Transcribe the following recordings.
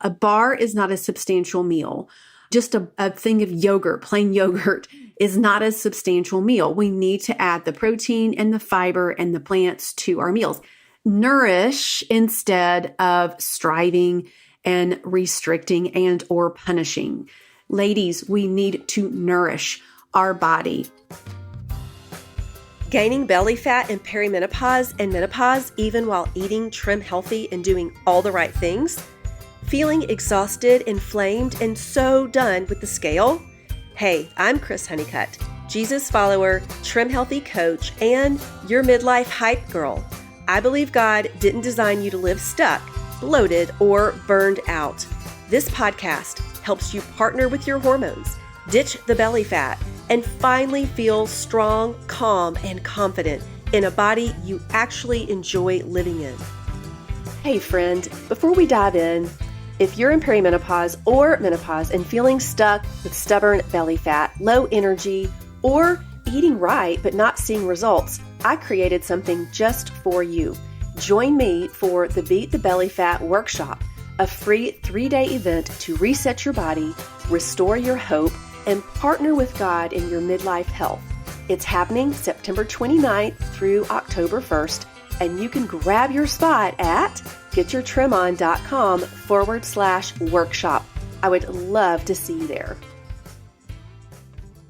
A bar is not a substantial meal. Just a thing of yogurt, plain yogurt, is not a substantial meal. We need to add the protein and the fiber and the plants to our meals. Nourish instead of striving and restricting and or punishing. Ladies, we need to nourish our body. Gaining belly fat in perimenopause and menopause, even while eating trim healthy and doing all the right things? Feeling exhausted, inflamed, and so done with the scale? Hey, I'm Kris Honeycutt, Jesus follower, trim healthy coach, and your midlife hype girl. I believe God didn't design you to live stuck, bloated, or burned out. This podcast helps you partner with your hormones, ditch the belly fat, and finally feel strong, calm, and confident in a body you actually enjoy living in. Hey friend, before we dive in, if you're in perimenopause or menopause and feeling stuck with stubborn belly fat, low energy, or eating right but not seeing results, I created something just for you. Join me for the Beat the Belly Fat Workshop, a free 3-day event to reset your body, restore your hope, and partner with God in your midlife health. It's happening September 29th through October 1st, and you can grab your spot at getyourtrimon.com/workshop. I would love to see you there.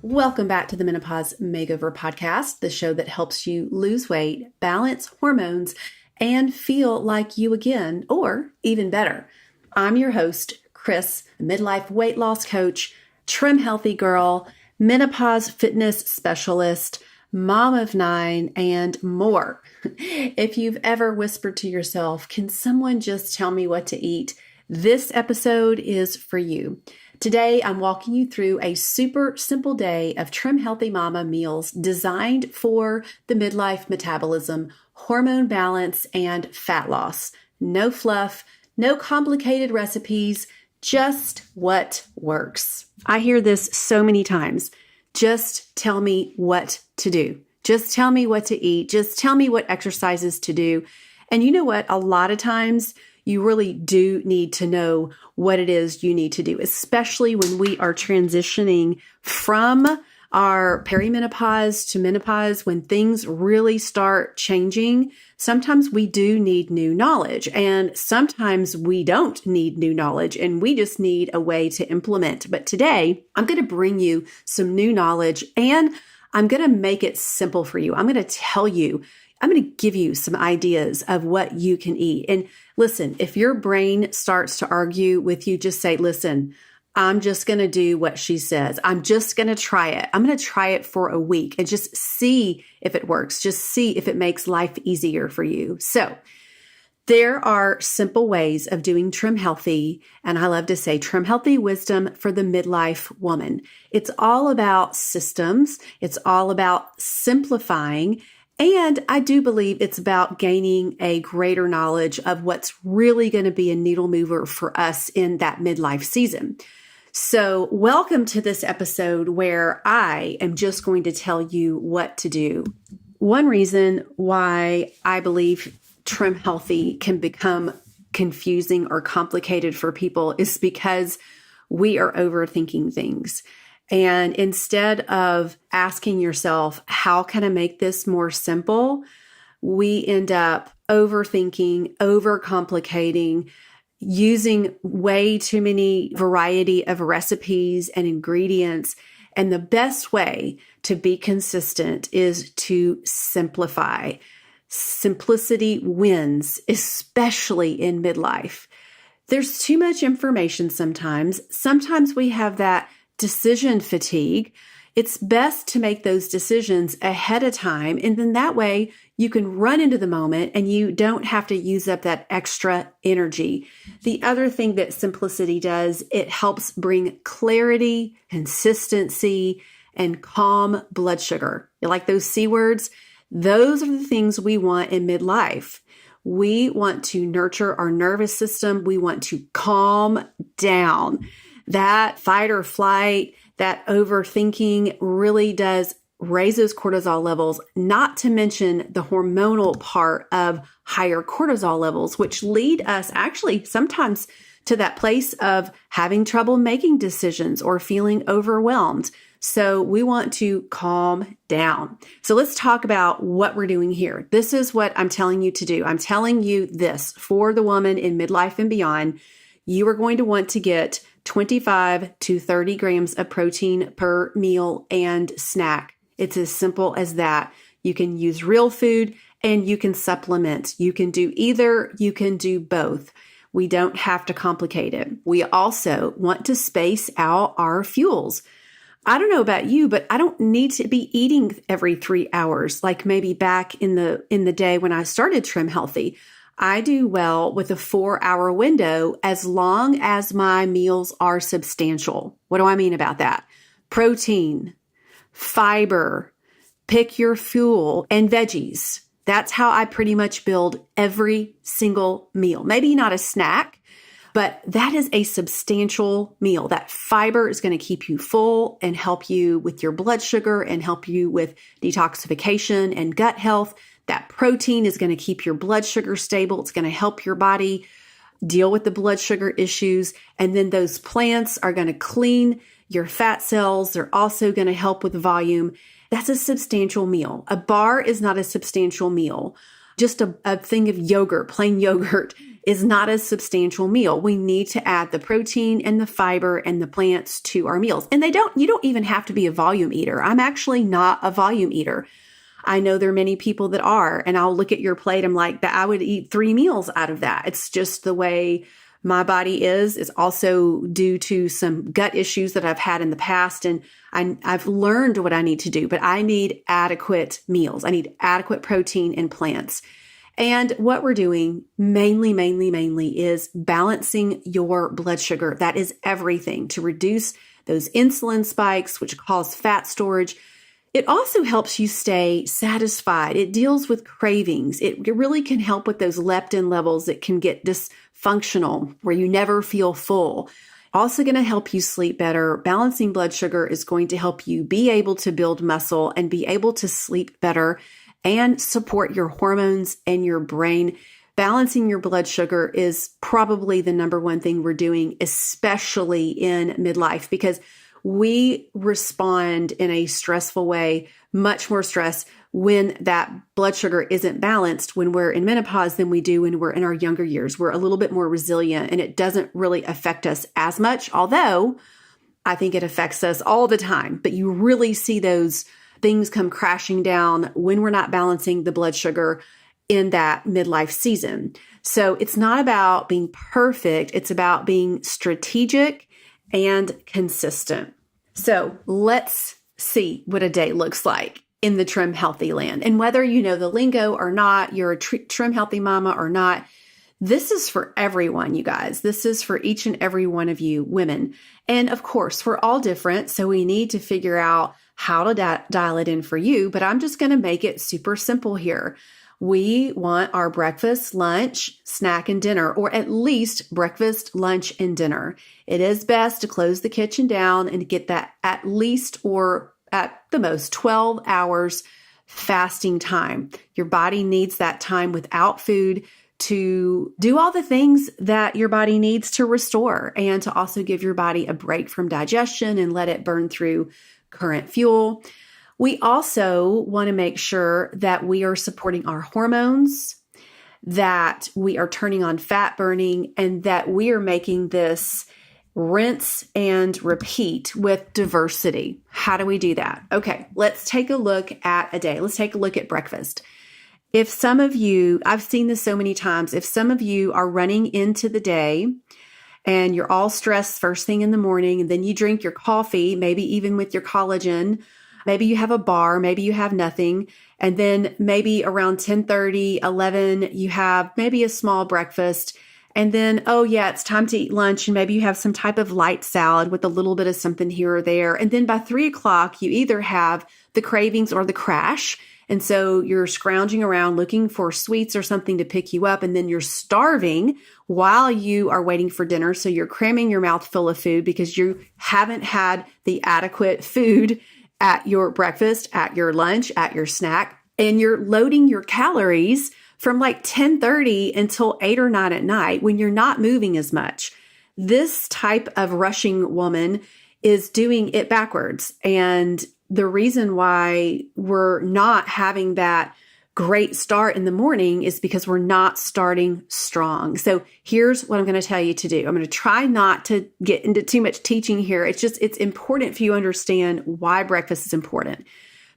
Welcome back to the Menopause Makeover Podcast, the show that helps you lose weight, balance hormones, and feel like you again, or even better. I'm your host, Kris, midlife weight loss coach, trim healthy girl, menopause fitness specialist, mom of 9, and more. If you've ever whispered to yourself, can someone just tell me what to eat? This episode is for you. Today, I'm walking you through a super simple day of trim healthy mama meals designed for the midlife metabolism, hormone balance, and fat loss. No fluff, no complicated recipes, just what works. I hear this so many times. Just tell me what to do. Just tell me what to eat. Just tell me what exercises to do. And you know what? A lot of times you really do need to know what it is you need to do, especially when we are transitioning from our perimenopause to menopause, when things really start changing. Sometimes we do need new knowledge, and sometimes we don't need new knowledge, and we just need a way to implement. But today, I'm going to bring you some new knowledge, and I'm going to make it simple for you. I'm going to give you some ideas of what you can eat. And listen, if your brain starts to argue with you, just say, listen, I'm just going to do what she says. I'm just going to try it. I'm going to try it for a week and just see if it works. Just see if it makes life easier for you. So there are simple ways of doing trim healthy. And I love to say trim healthy wisdom for the midlife woman. It's all about systems. It's all about simplifying. And I do believe it's about gaining a greater knowledge of what's really going to be a needle mover for us in that midlife season. So welcome to this episode where I am just going to tell you what to do. One reason why I believe trim healthy can become confusing or complicated for people is because we are overthinking things. And instead of asking yourself, how can I make this more simple? We end up overthinking, overcomplicating, using way too many variety of recipes and ingredients. And the best way to be consistent is to simplify. Simplicity wins, especially in midlife. There's too much information sometimes. Sometimes we have that decision fatigue. It's best to make those decisions ahead of time. And then that way you can run into the moment and you don't have to use up that extra energy. The other thing that simplicity does, it helps bring clarity, consistency, and calm blood sugar. You like those C words? Those are the things we want in midlife. We want to nurture our nervous system. We want to calm down. That fight or flight, that overthinking really does raise those cortisol levels, not to mention the hormonal part of higher cortisol levels, which lead us actually sometimes to that place of having trouble making decisions or feeling overwhelmed. So we want to calm down. So let's talk about what we're doing here. This is what I'm telling you to do. I'm telling you this for the woman in midlife and beyond. You are going to want to get 25 to 30 grams of protein per meal and snack. It's as simple as that. You can use real food and you can supplement. You can do either, you can do both. We don't have to complicate it. We also want to space out our fuels. I don't know about you, but I don't need to be eating every 3 hours, like maybe back in the day when I started Trim Healthy. I do well with a 4-hour window as long as my meals are substantial. What do I mean about that? Protein, fiber, pick your fuel, and veggies. That's how I pretty much build every single meal. Maybe not a snack, but that is a substantial meal. That fiber is going to keep you full and help you with your blood sugar and help you with detoxification and gut health. That protein is going to keep your blood sugar stable. It's going to help your body deal with the blood sugar issues. And then those plants are going to clean your fat cells. They're also going to help with volume. That's a substantial meal. A bar is not a substantial meal. Just a thing of yogurt, plain yogurt, is not a substantial meal. We need to add the protein and the fiber and the plants to our meals. And you don't even have to be a volume eater. I'm actually not a volume eater. I know there are many people that are, and I'll look at your plate. I'm like, I would eat 3 meals out of that. It's just the way my body is. It's also due to some gut issues that I've had in the past. And I've learned what I need to do, but I need adequate meals. I need adequate protein and plants. And what we're doing mainly is balancing your blood sugar. That is everything to reduce those insulin spikes, which cause fat storage. It also helps you stay satisfied. It deals with cravings. It really can help with those leptin levels that can get dysfunctional, where you never feel full. Also going to help you sleep better. Balancing blood sugar is going to help you be able to build muscle and be able to sleep better and support your hormones and your brain. Balancing your blood sugar is probably the number one thing we're doing, especially in midlife, because we respond in a stressful way, much more stress when that blood sugar isn't balanced when we're in menopause than we do when we're in our younger years. We're a little bit more resilient and it doesn't really affect us as much, although I think it affects us all the time. But you really see those things come crashing down when we're not balancing the blood sugar in that midlife season. So it's not about being perfect. It's about being strategic and consistent. So let's see what a day looks like in the Trim Healthy land. And whether you know the lingo or not, you're a Trim Healthy mama or not, this is for everyone, you guys. This is for each and every one of you women. And of course, we're all different. So we need to figure out how to dial it in for you. But I'm just going to make it super simple here. We want our breakfast, lunch, snack, and dinner, or at least breakfast, lunch, and dinner. It is best to close the kitchen down and get that at least or at the most 12 hours fasting time. Your body needs that time without food to do all the things that your body needs to restore and to also give your body a break from digestion and let it burn through current fuel. We also want to make sure that we are supporting our hormones, that we are turning on fat burning, and that we are making this rinse and repeat with diversity. How do we do that? Okay, let's take a look at a day. Let's take a look at breakfast. If some of you, I've seen this so many times, if some of you are running into the day and you're all stressed first thing in the morning, and then you drink your coffee, maybe even with your collagen, maybe you have a bar, maybe you have nothing. And then maybe around 10:30, 11, you have maybe a small breakfast. And then, oh yeah, it's time to eat lunch. And maybe you have some type of light salad with a little bit of something here or there. And then by 3 o'clock, you either have the cravings or the crash. And so you're scrounging around looking for sweets or something to pick you up. And then you're starving while you are waiting for dinner. So you're cramming your mouth full of food because you haven't had the adequate food at your breakfast, at your lunch, at your snack, and you're loading your calories from like 10:30 until 8 or 9 at night when you're not moving as much. this type of rushing woman is doing it backwards. And the reason why we're not having that great start in the morning is because we're not starting strong. So here's what I'm going to tell you to do. I'm going to try not to get into too much teaching here. It's important for you to understand why breakfast is important.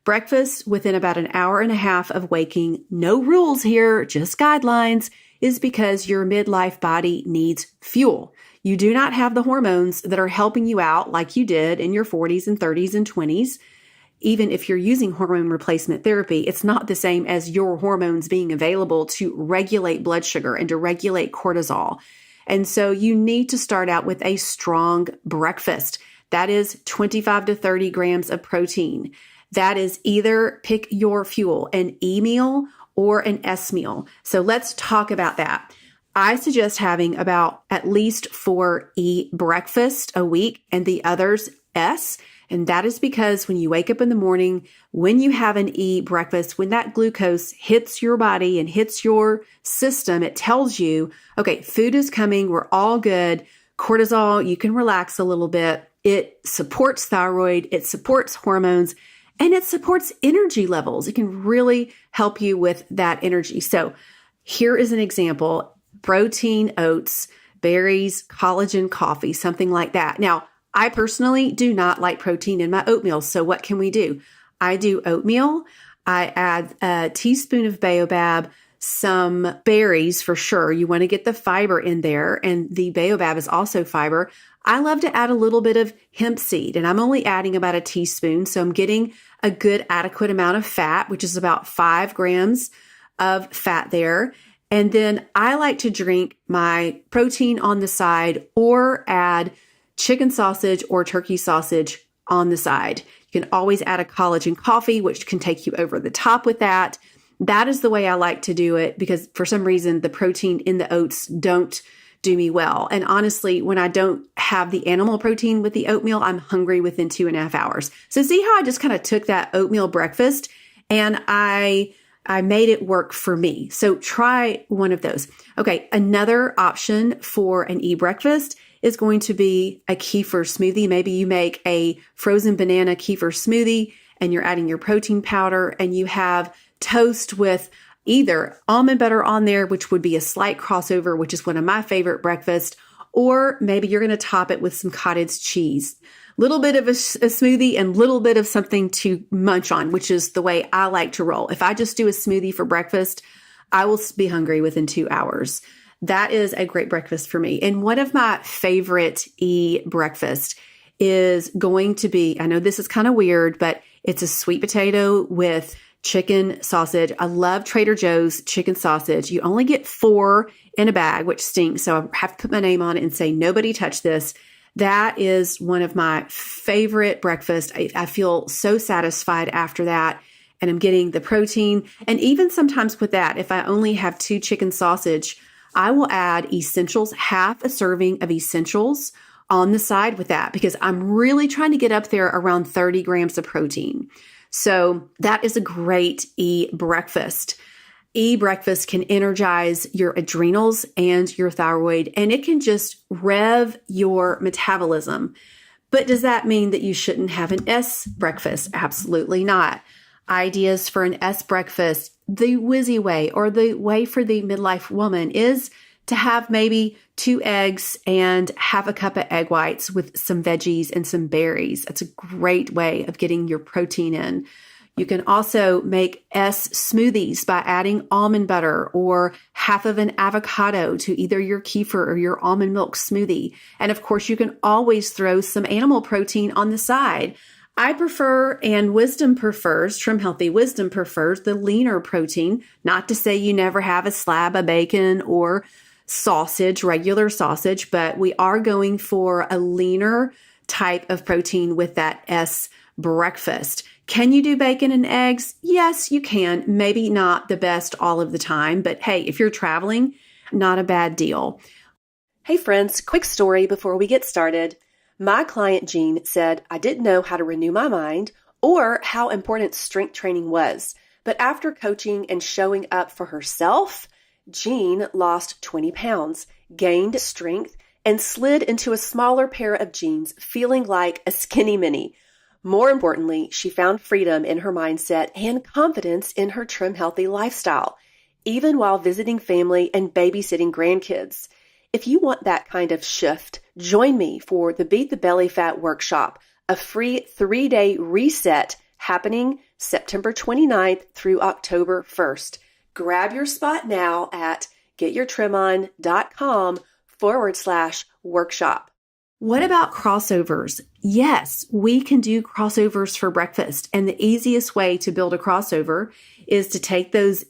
Breakfast within about an hour and a half of waking, no rules here, just guidelines, is because your midlife body needs fuel. You do not have the hormones that are helping you out like you did in your 40s and 30s and 20s. Even if you're using hormone replacement therapy, it's not the same as your hormones being available to regulate blood sugar and to regulate cortisol. And so you need to start out with a strong breakfast. That is 25 to 30 grams of protein. That is either pick your fuel, an E meal or an S meal. So let's talk about that. I suggest having about at least 4 E breakfast a week and the others S. And that is because when you wake up in the morning, when you have an E breakfast, when that glucose hits your body and hits your system, it tells you, okay, food is coming. We're all good. Cortisol, you can relax a little bit. It supports thyroid. It supports hormones. And it supports energy levels. It can really help you with that energy. So here is an example: protein, oats, berries, collagen, coffee, something like that. Now, I personally do not like protein in my oatmeal. So what can we do? I do oatmeal. I add a teaspoon of baobab, some berries for sure. You want to get the fiber in there. And the baobab is also fiber. I love to add a little bit of hemp seed, and I'm only adding about a teaspoon. So I'm getting a good adequate amount of fat, which is about 5 grams of fat there. And then I like to drink my protein on the side or add chicken sausage or turkey sausage on the side. You can always add a collagen coffee, which can take you over the top with that. That is the way I like to do it because for some reason, the protein in the oats don't do me well. And honestly, when I don't have the animal protein with the oatmeal, I'm hungry within 2.5 hours. So see how I just kind of took that oatmeal breakfast and I made it work for me. So try one of those. Okay. Another option for an e-breakfast is going to be a kefir smoothie. Maybe you make a frozen banana kefir smoothie and you're adding your protein powder and you have toast with either almond butter on there, which would be a slight crossover, which is one of my favorite breakfasts, or maybe you're going to top it with some cottage cheese. Little bit of a smoothie and little bit of something to munch on, which is the way I like to roll. If I just do a smoothie for breakfast, I will be hungry within 2 hours. That is a great breakfast for me. And one of my favorite breakfast is going to be, I know this is kind of weird, but it's a sweet potato with chicken sausage. I love Trader Joe's chicken sausage. You only get 4 in a bag, which stinks. So I have to put my name on it and say, nobody touch this. That is one of my favorite breakfasts. I feel so satisfied after that. And I'm getting the protein. And even sometimes with that, if I only have 2 chicken sausage, I will add essentials, half a serving of essentials on the side with that because I'm really trying to get up there around 30 grams of protein. So that is a great e-breakfast. E-breakfast can energize your adrenals and your thyroid, and it can just rev your metabolism. But does that mean that you shouldn't have an S breakfast? Absolutely not. Ideas for an S breakfast, the whizzy way or the way for the midlife woman is to have maybe 2 eggs and half a cup of egg whites with some veggies and some berries. That's a great way of getting your protein in. You can also make S smoothies by adding almond butter or half of an avocado to either your kefir or your almond milk smoothie. And of course, you can always throw some animal protein on the side. I prefer, and Wisdom prefers, Trim Healthy Wisdom prefers the leaner protein. Not to say you never have a slab of bacon or sausage, regular sausage, but we are going for a leaner type of protein with that S breakfast. Can you do bacon and eggs? Yes, you can. Maybe not the best all of the time, but hey, if you're traveling, not a bad deal. Hey friends, quick story before we get started. My client Jean said, I didn't know how to renew my mind or how important strength training was. But after coaching and showing up for herself, Jean lost 20 pounds, gained strength, and slid into a smaller pair of jeans, feeling like a skinny mini. More importantly, she found freedom in her mindset and confidence in her trim healthy lifestyle, even while visiting family and babysitting grandkids. If you want that kind of shift, join me for the Beat the Belly Fat Workshop, a free 3-day reset happening September 29th through October 1st. Grab your spot now at getyourtrimon.com/workshop. What about crossovers? Yes, we can do crossovers for breakfast. And the easiest way to build a crossover is to take those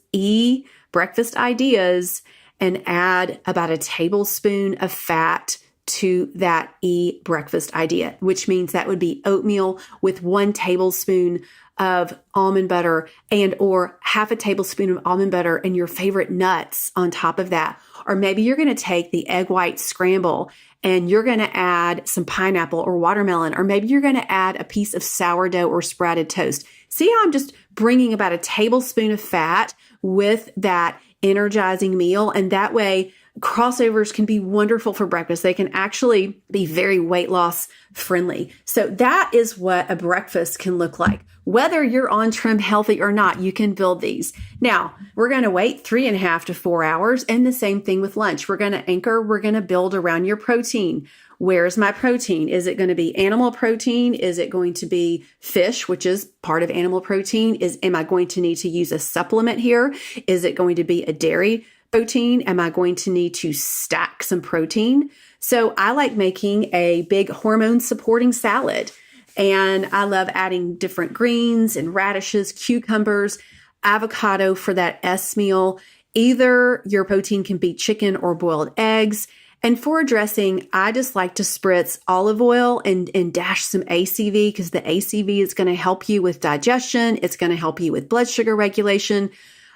breakfast ideas and add about a tablespoon of fat to that breakfast idea, which means that would be oatmeal with 1 tablespoon of almond butter and or half a tablespoon of almond butter and your favorite nuts on top of that. Or maybe you're going to take the egg white scramble and you're going to add some pineapple or watermelon, or maybe you're going to add a piece of sourdough or sprouted toast. See how I'm just bringing about a tablespoon of fat with that energizing meal, and that way crossovers can be wonderful for breakfast. They can actually be very weight loss friendly. So that is what a breakfast can look like. Whether you're on Trim Healthy or not, you can build these. Now, we're going to wait 3.5 to 4 hours, and the same thing with lunch. We're going to build around your protein. Where's my protein? Is it going to be animal protein? Is it going to be fish, which is part of animal protein? Am I going to need to use a supplement here? Is it going to be a dairy protein? Am I going to need to stack some protein? So I like making a big hormone-supporting salad. And I love adding different greens and radishes, cucumbers, avocado for that S meal. Either your protein can be chicken or boiled eggs. And for a dressing, I just like to spritz olive oil and dash some ACV, because the ACV is going to help you with digestion. It's going to help you with blood sugar regulation.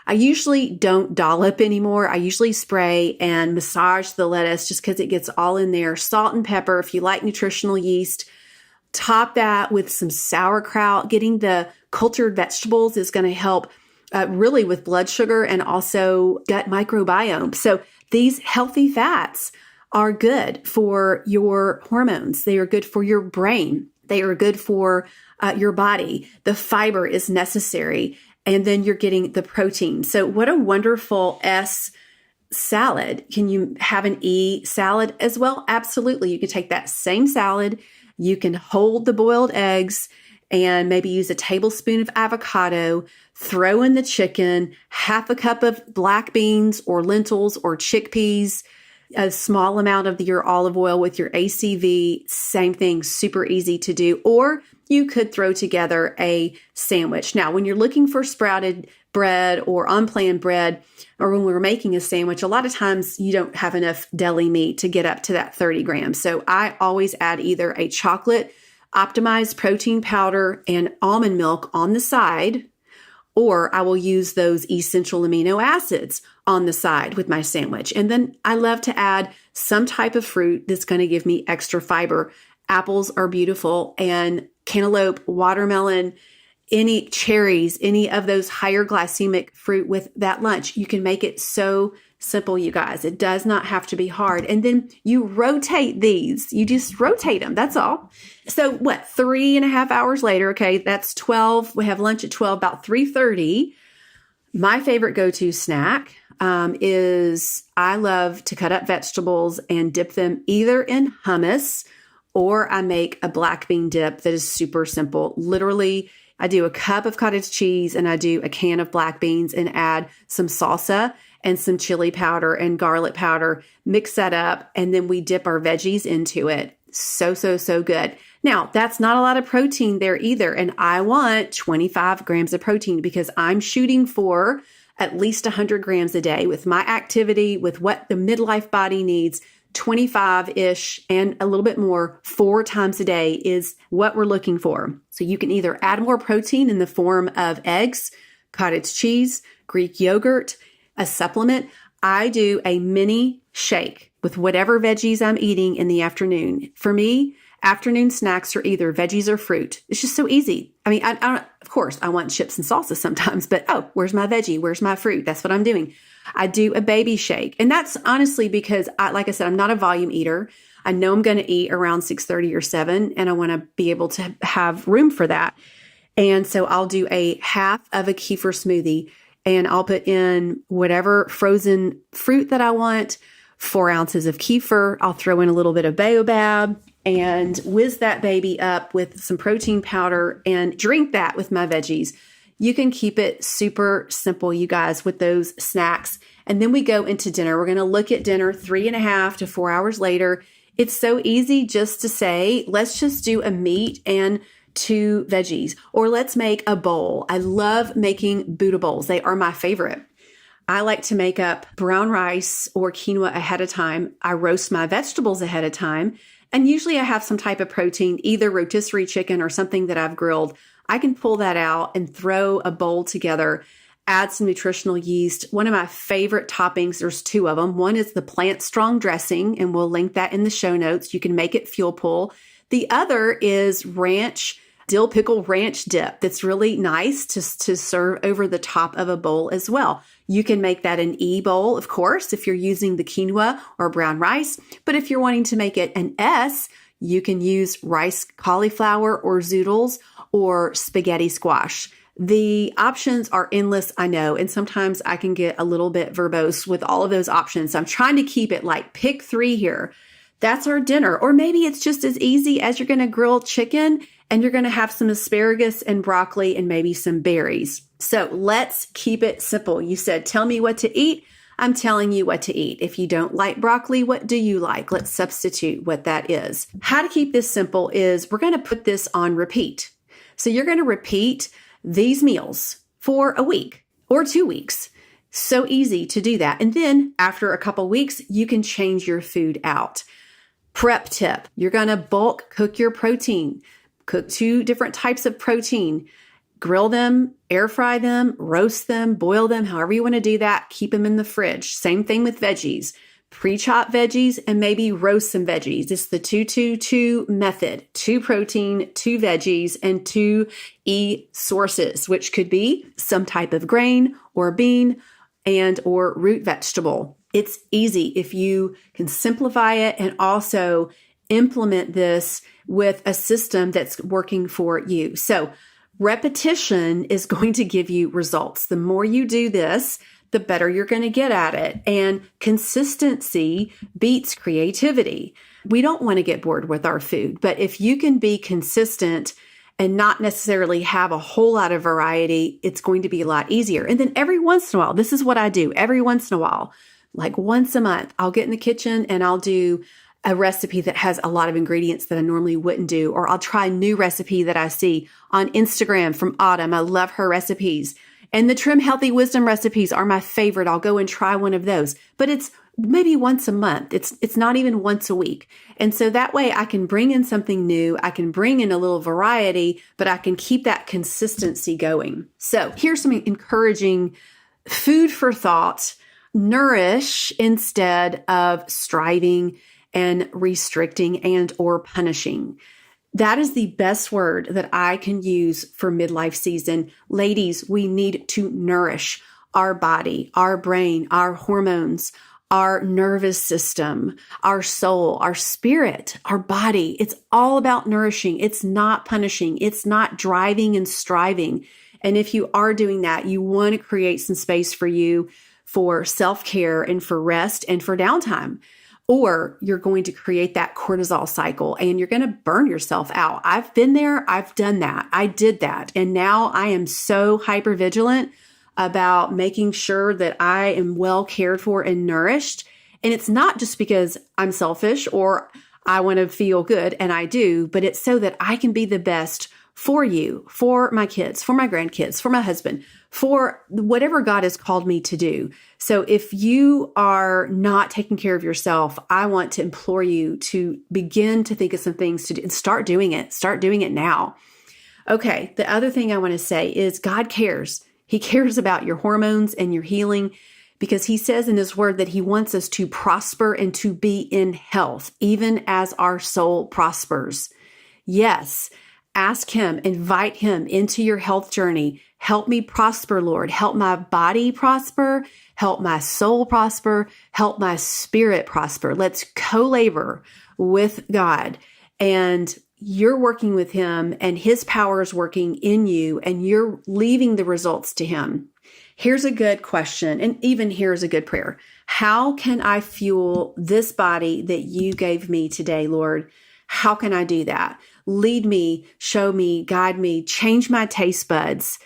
I usually don't dollop anymore. I usually spray and massage the lettuce just because it gets all in there. Salt and pepper if you like nutritional yeast. Top that with some sauerkraut. Getting the cultured vegetables is going to help really with blood sugar and also gut microbiome. So these healthy fats are good for your hormones. They are good for your brain. They are good for your body. The fiber is necessary. And then you're getting the protein. So what a wonderful S salad. Can you have an E salad as well? Absolutely. You can take that same salad. You can hold the boiled eggs and maybe use a tablespoon of avocado, throw in the chicken, half a cup of black beans or lentils or chickpeas, a small amount of your olive oil with your ACV. Same thing, super easy to do. Or you could throw together a sandwich. Now, when you're looking for sprouted bread or unplanned bread, or when we're making a sandwich, a lot of times you don't have enough deli meat to get up to that 30 grams. So I always add either a chocolate optimized protein powder and almond milk on the side, or I will use those essential amino acids on the side with my sandwich. And then I love to add some type of fruit that's going to give me extra fiber. Apples are beautiful, and cantaloupe, watermelon, any cherries, any of those higher glycemic fruit with that lunch. You can make it so simple, you guys. It does not have to be hard. And then you rotate these. You just rotate them. That's all. So 3.5 hours later, okay, that's 12. We have lunch at 12, about 3:30. My favorite go-to snack is I love to cut up vegetables and dip them either in hummus, or I make a black bean dip that is super simple. Literally, I do a cup of cottage cheese and I do a can of black beans and add some salsa and some chili powder and garlic powder, mix that up, and then we dip our veggies into it. So good. Now, that's not a lot of protein there either. And I want 25 grams of protein because I'm shooting for at least 100 grams a day with my activity, with what the midlife body needs. 25-ish and a little bit more 4 times a day is what we're looking for. So you can either add more protein in the form of eggs, cottage cheese, Greek yogurt, a supplement. I do a mini shake with whatever veggies I'm eating in the afternoon. For me, Afternoon snacks are either veggies or fruit. It's just so easy. I mean, I don't, of course, I want chips and salsa sometimes, but where's my veggie? Where's my fruit? That's what I'm doing. I do a baby shake. And that's honestly because, like I said, I'm not a volume eater. I know I'm going to eat around 6:30 or 7, and I want to be able to have room for that. And so I'll do a half of a kefir smoothie, and I'll put in whatever frozen fruit that I want, 4 ounces of kefir. I'll throw in a little bit of baobab and whiz that baby up with some protein powder and drink that with my veggies. You can keep it super simple, you guys, with those snacks. And then we go into dinner. We're going to look at dinner 3.5 to 4 hours later. It's so easy just to say, let's just do a meat and 2 veggies, or let's make a bowl. I love making Buddha bowls. They are my favorite. I like to make up brown rice or quinoa ahead of time. I roast my vegetables ahead of time. And usually I have some type of protein, either rotisserie chicken or something that I've grilled. I can pull that out and throw a bowl together, add some nutritional yeast. One of my favorite toppings, there's 2 of them. One is the plant strong dressing, and we'll link that in the show notes. You can make it fuel pull. The other is dill pickle ranch dip. That's really nice to serve over the top of a bowl as well. You can make that an E bowl, of course, if you're using the quinoa or brown rice. But if you're wanting to make it an S, you can use rice cauliflower or zoodles or spaghetti squash. The options are endless, I know, and sometimes I can get a little bit verbose with all of those options. So I'm trying to keep it like pick 3 here. That's our dinner. Or maybe it's just as easy as you're going to grill chicken and you're going to have some asparagus and broccoli and maybe some berries. So let's keep it simple. You said, tell me what to eat. I'm telling you what to eat. If you don't like broccoli, what do you like? Let's substitute what that is. How to keep this simple is we're going to put this on repeat. So you're going to repeat these meals for a week or 2 weeks. So easy to do that. And then after a couple weeks, you can change your food out. Prep tip, you're going to bulk cook your protein. Cook 2 different types of protein. Grill them, air fry them, roast them, boil them, however you want to do that. Keep them in the fridge. Same thing with veggies. Pre-chop veggies and maybe roast some veggies. It's the 2-2-2 method. 2 protein, 2 veggies, and 2 E sources, which could be some type of grain or bean and or root vegetable. It's easy if you can simplify it and also implement this with a system that's working for you. So repetition is going to give you results. The more you do this, the better you're going to get at it. And consistency beats creativity. We don't want to get bored with our food, but if you can be consistent and not necessarily have a whole lot of variety, it's going to be a lot easier. And then every once in a while, this is what I do every once in a while, like once a month, I'll get in the kitchen and I'll do a recipe that has a lot of ingredients that I normally wouldn't do, or I'll try a new recipe that I see on Instagram from Autumn. I love her recipes. And the Trim Healthy Wisdom recipes are my favorite. I'll go and try one of those, but it's maybe once a month. It's not even once a week. And so that way I can bring in something new. I can bring in a little variety, but I can keep that consistency going. So here's some encouraging food for thought. Nourish instead of striving and restricting and or punishing. That is the best word that I can use for midlife season. Ladies, we need to nourish our body, our brain, our hormones, our nervous system, our soul, our spirit, our body. It's all about nourishing. It's not punishing. It's not driving and striving. And if you are doing that, you want to create some space for you for self-care and for rest and for downtime. Or you're going to create that cortisol cycle and you're going to burn yourself out. I've been there. I've done that. I did that. And now I am so hyper vigilant about making sure that I am well cared for and nourished. And it's not just because I'm selfish or I want to feel good, and I do, but it's so that I can be the best for you, for my kids, for my grandkids, for my husband, for whatever God has called me to do. So if you are not taking care of yourself, I want to implore you to begin to think of some things to do and start doing it. Start doing it now. Okay. The other thing I want to say is God cares. He cares about your hormones and your healing because he says in his word that he wants us to prosper and to be in health, even as our soul prospers. Yes, ask him, invite him into your health journey. Help me prosper, Lord. Help my body prosper. Help my soul prosper. Help my spirit prosper. Let's co-labor with God. And you're working with him, and his power is working in you, and you're leaving the results to him. Here's a good question, and even here's a good prayer. How can I fuel this body that you gave me today, Lord? How can I do that? Lead me, show me, guide me, change my taste buds,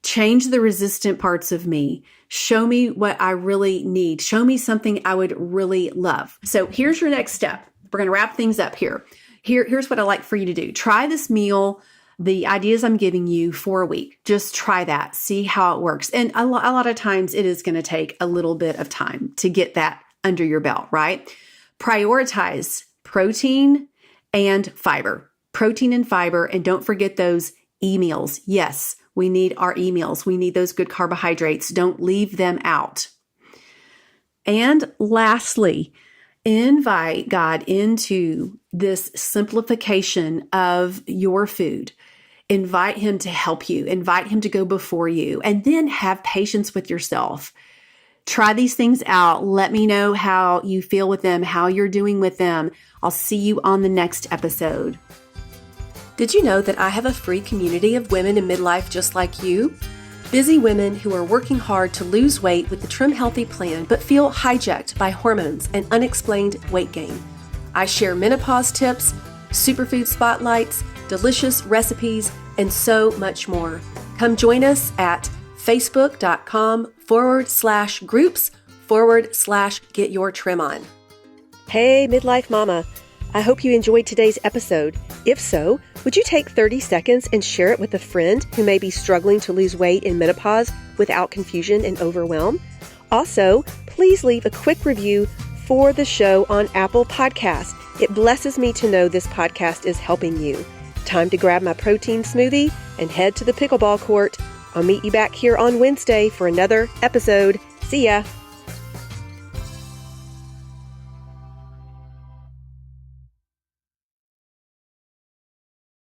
change the resistant parts of me. Show me what I really need. Show me something I would really love. So here's your next step. We're going to wrap things up here. Here's what I'd like for you to do. Try this meal, the ideas I'm giving you, for a week. Just try that. See how it works. And a lot of times it is going to take a little bit of time to get that under your belt, right? Prioritize protein and fiber. Protein and fiber. And don't forget those e-meals. Yes, we need our e-meals. We need those good carbohydrates. Don't leave them out. And lastly, invite God into this simplification of your food. Invite him to help you. Invite him to go before you. And then have patience with yourself. Try these things out. Let me know how you feel with them, how you're doing with them. I'll see you on the next episode. Did you know that I have a free community of women in midlife just like you? Busy women who are working hard to lose weight with the Trim Healthy plan, but feel hijacked by hormones and unexplained weight gain. I share menopause tips, superfood spotlights, delicious recipes, and so much more. Come join us at facebook.com/groups/get-your-trim-on. Hey, Midlife Mama. I hope you enjoyed today's episode. If so, would you take 30 seconds and share it with a friend who may be struggling to lose weight in menopause without confusion and overwhelm? Also, please leave a quick review for the show on Apple Podcasts. It blesses me to know this podcast is helping you. Time to grab my protein smoothie and head to the pickleball court. I'll meet you back here on Wednesday for another episode. See ya!